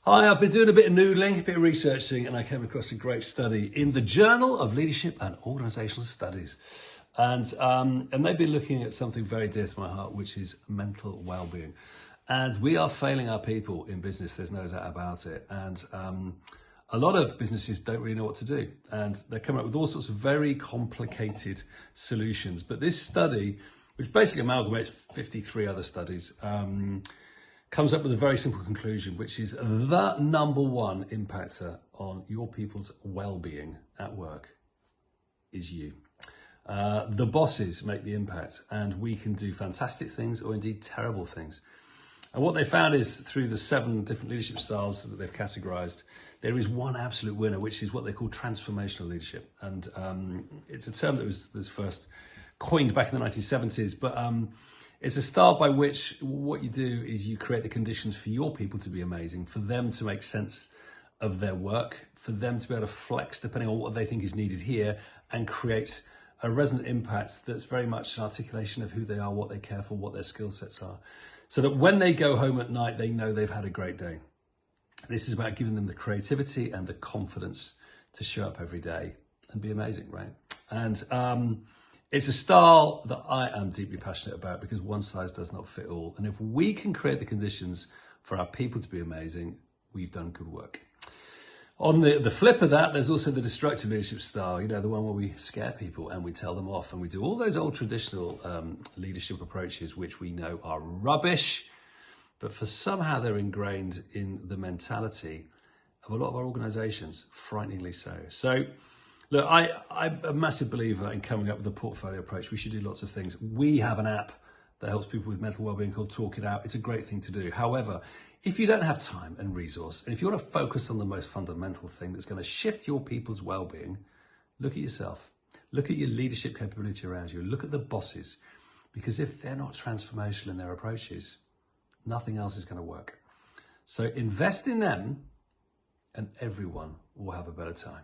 Hi, I've been doing a bit of noodling, a bit of researching, and I came across a great study in the Journal of Leadership and Organisational Studies. And they've been looking at something very dear to my heart, which is mental well-being. And we are failing our people in business, there's no doubt about it. And a lot of businesses don't really know what to do. And they're coming up with all sorts of very complicated solutions. But this study, which basically amalgamates 53 other studies, comes up with a very simple conclusion, which is the number one impactor on your people's well-being at work is you. The bosses make the impact, and we can do fantastic things or indeed terrible things. And what they found is through the 7 different leadership styles that they've categorized, there is one absolute winner, which is what they call transformational leadership. And it's a term that was first coined back in the 1970s, but it's a style by which what you do is you create the conditions for your people to be amazing, for them to make sense of their work, for them to be able to flex depending on what they think is needed here, and create a resonant impact that's very much an articulation of who they are, what they care for, what their skill sets are, so that when they go home at night, they know they've had a great day. This is about giving them the creativity and the confidence to show up every day and be amazing, right? And it's a style that I am deeply passionate about because one size does not fit all. And if we can create the conditions for our people to be amazing, we've done good work. On the flip of that, there's also the destructive leadership style, the one where we scare people and we tell them off, and we do all those old traditional leadership approaches, which we know are rubbish, but for somehow they're ingrained in the mentality of a lot of our organizations, frighteningly so. So, look, I'm a massive believer in coming up with a portfolio approach. We should do lots of things. We have an app that helps people with mental wellbeing called Talk It Out. It's a great thing to do. However, if you don't have time and resource, and if you want to focus on the most fundamental thing that's going to shift your people's wellbeing, look at yourself. Look at your leadership capability around you. Look at the bosses. Because if they're not transformational in their approaches, nothing else is going to work. So invest in them and everyone will have a better time.